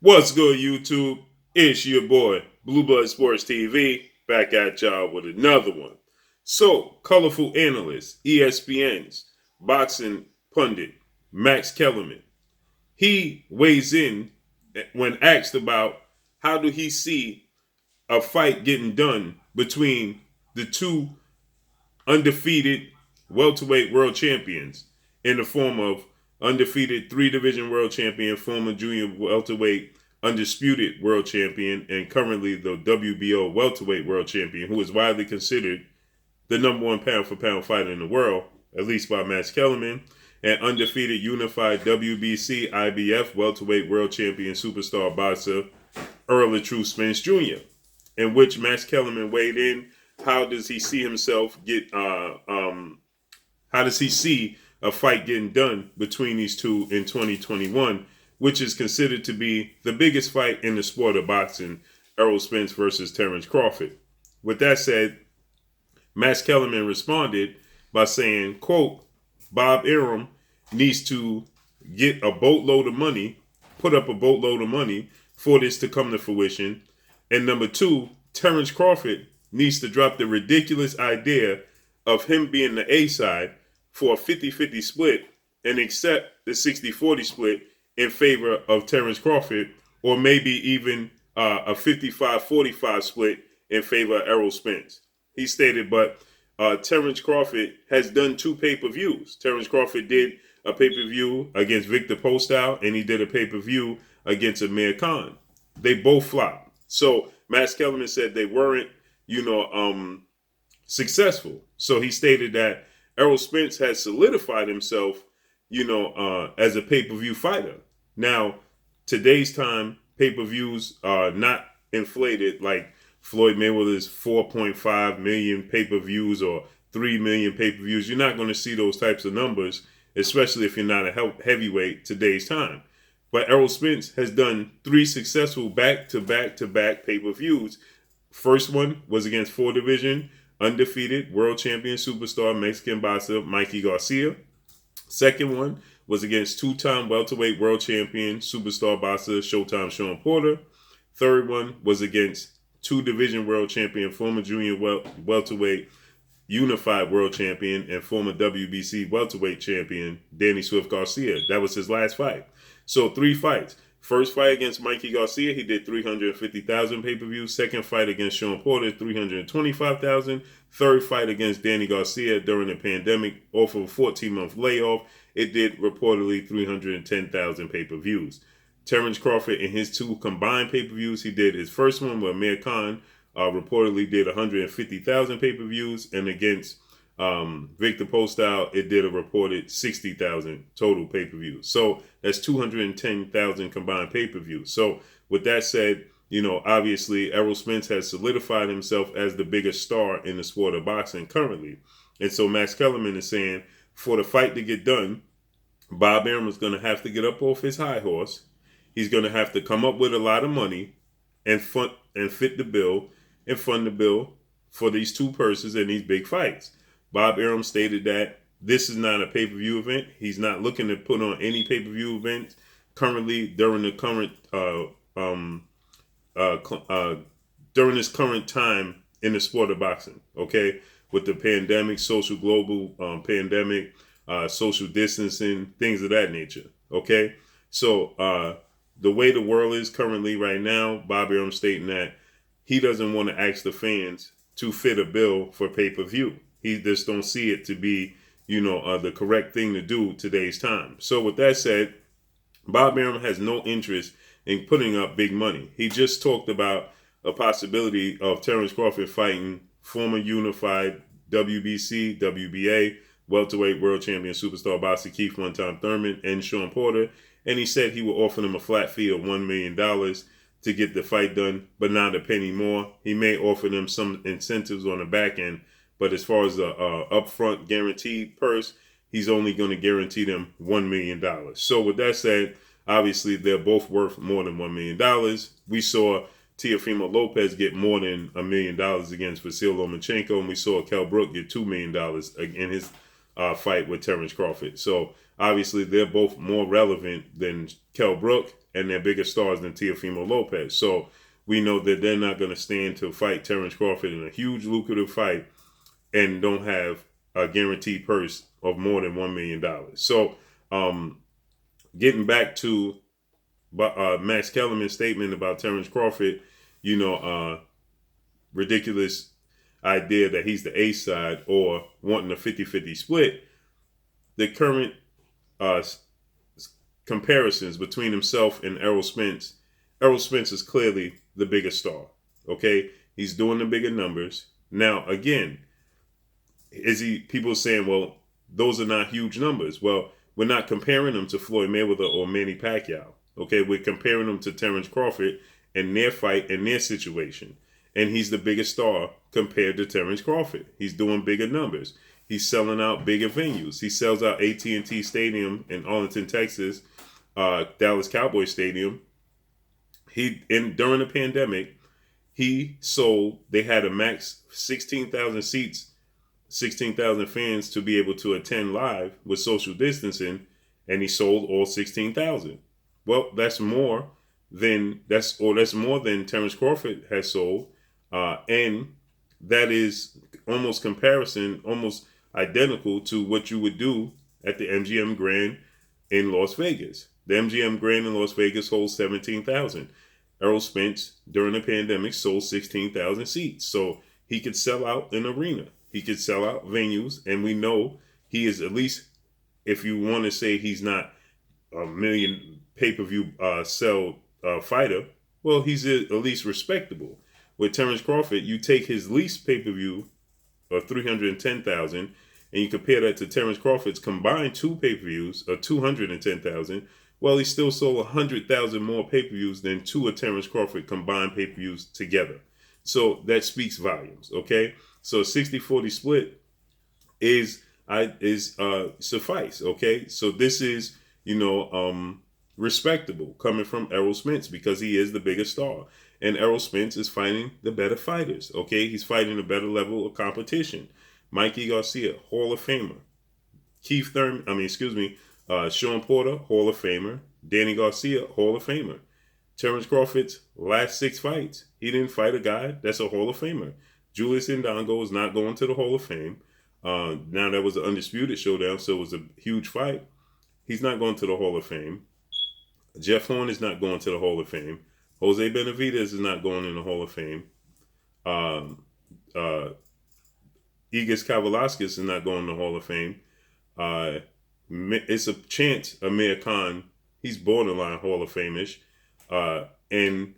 What's good, YouTube? It's your boy, Blue Blood Sports TV, back at y'all with another one. So, colorful analyst, ESPN's boxing pundit, Max Kellerman, he weighs in when asked about how do he see a fight getting done between the two undefeated welterweight world champions in the form of undefeated three-division world champion, former junior welterweight undisputed world champion, and currently the WBO welterweight world champion, who is widely considered the number one pound-for-pound fighter in the world, at least by Max Kellerman, and undefeated unified WBC IBF welterweight world champion superstar boxer Errol Spence Jr., in which Max Kellerman weighed in. How does he see himself how does he see a fight getting done between these two in 2021, which is considered to be the biggest fight in the sport of boxing, Errol Spence versus Terence Crawford? With that said, Max Kellerman responded by saying, quote, Bob Arum needs to get a boatload of money, put up a boatload of money for this to come to fruition. And number two, Terence Crawford needs to drop the ridiculous idea of him being the A side for a 50-50 split and accept the 60-40 split in favor of Terence Crawford, or maybe even a 55-45 split in favor of Errol Spence. He stated, but Terence Crawford has done two pay-per-views. Terence Crawford did a pay-per-view against Victor Postol, and he did a pay-per-view against Amir Khan. They both flopped. So Max Kellerman said they weren't, successful. So he stated that Errol Spence has solidified himself, as a pay-per-view fighter. Now, today's time, pay-per-views are not inflated like Floyd Mayweather's 4.5 million pay-per-views or 3 million pay-per-views. You're not going to see those types of numbers, especially if you're not a heavyweight today's time. But Errol Spence has done 3 successful back-to-back pay-per-views. First one was against 4-division undefeated world champion superstar Mexican boxer Mikey Garcia. Second one was against 2-time welterweight world champion superstar boxer Showtime Sean Porter. Third one was against 2-division world champion, former junior welterweight unified world champion, and former WBC welterweight champion Danny Swift Garcia. That was his last fight. So 3 fights. First fight against Mikey Garcia, he did 350,000 pay-per-views. Second fight against Sean Porter, 325,000. Third fight against Danny Garcia during the pandemic, off of a 14-month layoff, it did reportedly 310,000 pay-per-views. Terence Crawford, in his 2 combined pay-per-views, he did his first one with Amir Khan, reportedly did 150,000 pay-per-views, and against Victor Postol, it did a reported 60,000 total pay-per-views. So that's 210,000 combined pay-per-views. So with that said, obviously Errol Spence has solidified himself as the biggest star in the sport of boxing currently. And so Max Kellerman is saying, for the fight to get done, Bob Arum is going to have to get up off his high horse. He's going to have to come up with a lot of money and fit the bill and fund the bill for these 2 purses and these big fights. Bob Arum stated that this is not a pay-per-view event. He's not looking to put on any pay-per-view event currently during the current during this current time in the sport of boxing. Okay, with the pandemic, social global pandemic, social distancing, things of that nature. Okay, so the way the world is currently right now, Bob Arum stating that he doesn't want to ask the fans to fit a bill for pay-per-view. He just don't see it to be, the correct thing to do today's time. So with that said, Bob Arum has no interest in putting up big money. He just talked about a possibility of Terence Crawford fighting former unified WBC, WBA, welterweight world champion superstar boxer Keith One-Time Thurman and Sean Porter. And he said he would offer them a flat fee of $1 million to get the fight done, but not a penny more. He may offer them some incentives on the back end, but as far as the upfront guaranteed purse, he's only going to guarantee them $1 million. So with that said, obviously they're both worth more than $1 million. We saw Teofimo Lopez get more than $1 million against Vasyl Lomachenko, and we saw Kell Brook get $2 million in his fight with Terence Crawford. So obviously they're both more relevant than Kell Brook, and they're bigger stars than Teofimo Lopez. So we know that they're not going to stand to fight Terence Crawford in a huge lucrative fight and don't have a guaranteed purse of more than $1 million. So getting back to Max Kellerman's statement about Terence Crawford, ridiculous idea that he's the A side or wanting a 50-50 split. The current comparisons between himself and Errol Spence. Errol Spence is clearly the bigger star. Okay, he's doing the bigger numbers. Now, again, people saying, well, those are not huge numbers. Well, we're not comparing them to Floyd Mayweather or Manny Pacquiao. Okay, we're comparing them to Terence Crawford and their fight and their situation. And he's the biggest star compared to Terence Crawford. He's doing bigger numbers. He's selling out bigger venues. He sells out AT&T Stadium in Arlington, Texas, Dallas Cowboys Stadium. During the pandemic, they had a max 16,000 seats, 16,000 fans to be able to attend live with social distancing, and he sold all 16,000. Well, that's more than Terence Crawford has sold, and that is almost identical to what you would do at the MGM Grand in Las Vegas. The MGM Grand in Las Vegas holds 17,000. Errol Spence, during the pandemic, sold 16,000 seats. So he could sell out an arena. He could sell out venues. And we know he is, at least, if you want to say he's not a million pay-per-view sell fighter, well, he's at least respectable. With Terence Crawford, you take his least pay-per-view of 310,000, and you compare that to Terence Crawford's combined two pay-per-views of 210,000. Well, he still sold 100,000 more pay-per-views than two of Terence Crawford combined pay-per-views together. So that speaks volumes, okay? So a 60-40 split is suffice, okay? So this is, respectable coming from Errol Spence because he is the biggest star. And Errol Spence is fighting the better fighters, okay? He's fighting a better level of competition. Mikey Garcia, Hall of Famer. Sean Porter, Hall of Famer. Danny Garcia, Hall of Famer. Terence Crawford's last 6 fights, he didn't fight a guy that's a Hall of Famer. Julius Indongo is not going to the Hall of Fame. Now that was an undisputed showdown, so it was a huge fight. He's not going to the Hall of Fame. Jeff Horn is not going to the Hall of Fame. Jose Benavidez is not going in the Hall of Fame. Igis Kavalauskas is not going to the Hall of Fame. It's a chance Amir Khan, he's borderline Hall of Fame-ish. And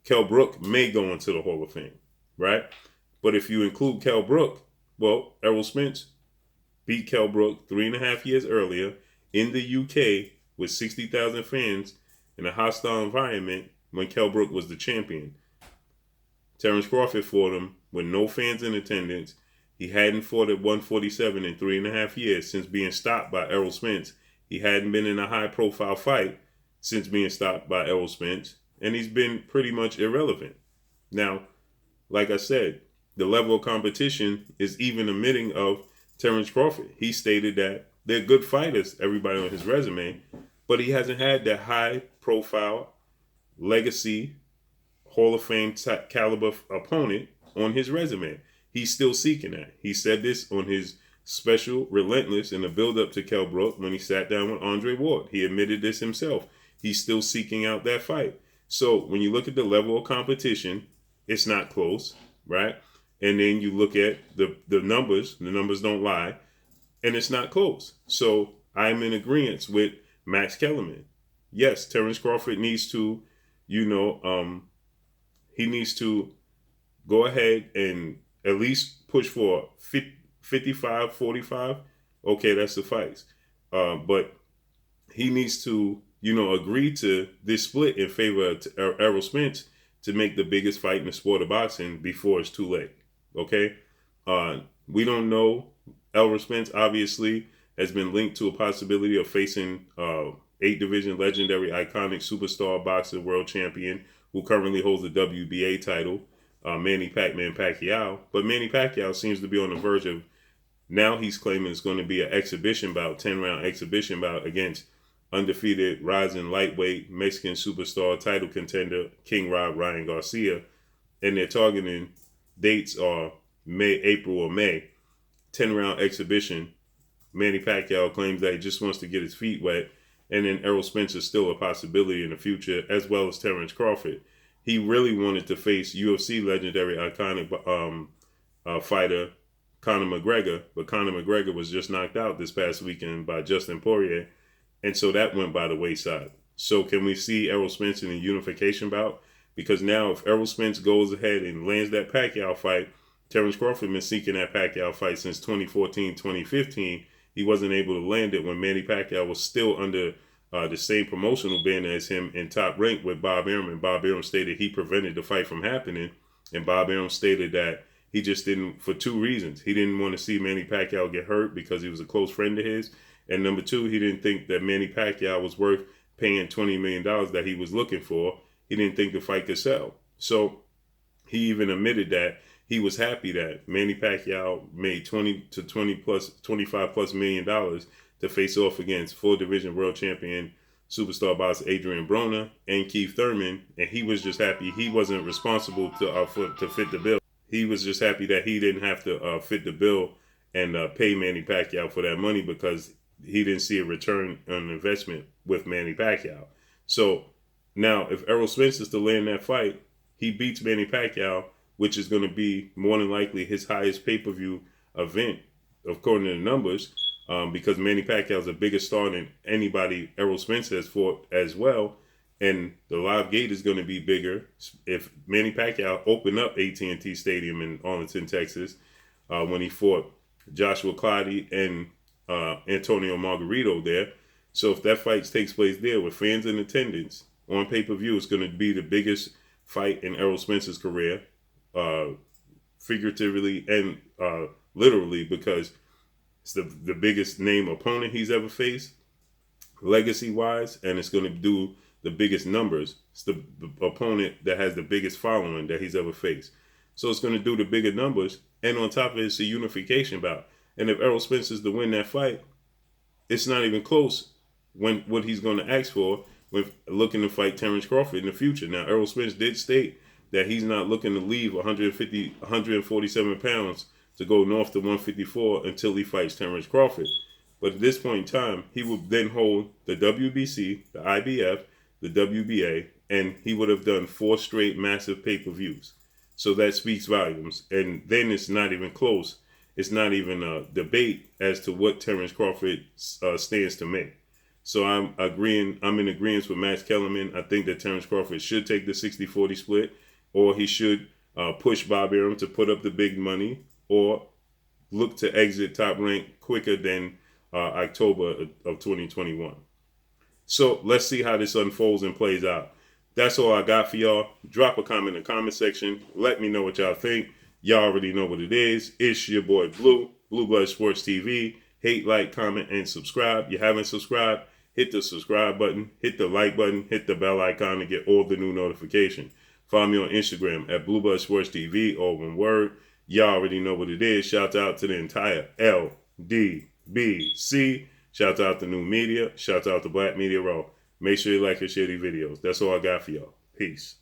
Kell Brook may go into the Hall of Fame, right? But if you include Kell Brook, well, Errol Spence beat Kell Brook 3.5 years earlier in the UK with 60,000 fans in a hostile environment when Kell Brook was the champion. Terence Crawford fought him with no fans in attendance. He hadn't fought at 147 in 3.5 years since being stopped by Errol Spence. He hadn't been in a high-profile fight since being stopped by Errol Spence, and he's been pretty much irrelevant. Now, like I said, the level of competition is even admitting of Terence Crawford. He stated that they're good fighters, everybody on his resume, but he hasn't had that high-profile, legacy, Hall of Fame caliber opponent on his resume. He's still seeking that. He said this on his special Relentless in the build-up to Kell Brook when he sat down with Andre Ward. He admitted this himself. He's still seeking out that fight. So when you look at the level of competition, it's not close, right? And then you look at the numbers don't lie, and it's not close. So I'm in agreement with Max Kellerman. Yes, Terence Crawford needs to, he needs to go ahead and at least push for 55-45. Okay, that suffice. But he needs to, agree to this split in favor of Errol Spence to make the biggest fight in the sport of boxing before it's too late. Okay? We don't know. Errol Spence obviously has been linked to a possibility of facing 8-division legendary iconic superstar boxer world champion who currently holds the WBA title, Manny Pacquiao. But Manny Pacquiao seems to be on the verge of Now he's claiming it's going to be an exhibition bout, 10-round exhibition bout against undefeated rising lightweight Mexican superstar title contender King Rob Ryan Garcia. And they're targeting dates are April or May. 10-round exhibition. Manny Pacquiao claims that he just wants to get his feet wet. And then Errol Spence is still a possibility in the future, as well as Terence Crawford. He really wanted to face UFC legendary iconic fighter Conor McGregor, but Conor McGregor was just knocked out this past weekend by Justin Poirier, and so that went by the wayside. So can we see Errol Spence in a unification bout? Because now if Errol Spence goes ahead and lands that Pacquiao fight, Terence Crawford been seeking that Pacquiao fight since 2014, 2015. He wasn't able to land it when Manny Pacquiao was still under the same promotional banner as him in Top Rank with Bob Arum, and Bob Arum stated he prevented the fight from happening, and Bob Arum stated that he just didn't, for two reasons. He didn't want to see Manny Pacquiao get hurt because he was a close friend of his, and number two, he didn't think that Manny Pacquiao was worth paying $20 million that he was looking for. He didn't think the fight could sell. So he even admitted that he was happy that Manny Pacquiao made $25 plus million to face off against full division world champion superstar boxer Adrian Broner and Keith Thurman, and he was just happy he wasn't responsible to fit the bill. He was just happy that he didn't have to fit the bill and pay Manny Pacquiao for that money because he didn't see a return on investment with Manny Pacquiao. So now if Errol Spence is to land that fight, he beats Manny Pacquiao, which is going to be more than likely his highest pay-per-view event, according to the numbers, because Manny Pacquiao is a bigger star than anybody Errol Spence has fought as well. And the live gate is going to be bigger. If Manny Pacquiao opened up AT&T Stadium in Arlington, Texas, when he fought Joshua Clottey and Antonio Margarito there. So if that fight takes place there with fans in attendance on pay-per-view, it's going to be the biggest fight in Errol Spence's career, figuratively and literally, because it's the biggest name opponent he's ever faced, legacy-wise, and it's going to do the biggest numbers. It's the opponent that has the biggest following that he's ever faced. So it's going to do the bigger numbers. And on top of it, it's a unification bout. And if Errol Spence is to win that fight, it's not even close when what he's going to ask for with looking to fight Terence Crawford in the future. Now, Errol Spence did state that he's not looking to leave 147 pounds to go north to 154 until he fights Terence Crawford. But at this point in time, he would then hold the WBC, the IBF, the WBA, and he would have done 4 straight massive pay-per-views. So that speaks volumes. And then it's not even close. It's not even a debate as to what Terence Crawford stands to make. So I'm in agreement with Max Kellerman. I think that Terence Crawford should take the 60-40 split, or he should push Bob Arum to put up the big money, or look to exit Top Rank quicker than October of 2021. So let's see how this unfolds and plays out. That's all I got for y'all. Drop a comment in the comment section. Let me know what y'all think. Y'all already know what it is. It's your boy Blue Blood Sports TV. Hate, like, comment, and subscribe. You haven't subscribed, hit the subscribe button, hit the like button, hit the bell icon to get all the new notifications. Follow me on Instagram at Blue Blood Sports TV, all one word. Y'all already know what it is. Shout out to the entire LDBC. Shout out to New Media. Shout out to Black Media Raw. Make sure you like and share these videos. That's all I got for y'all. Peace.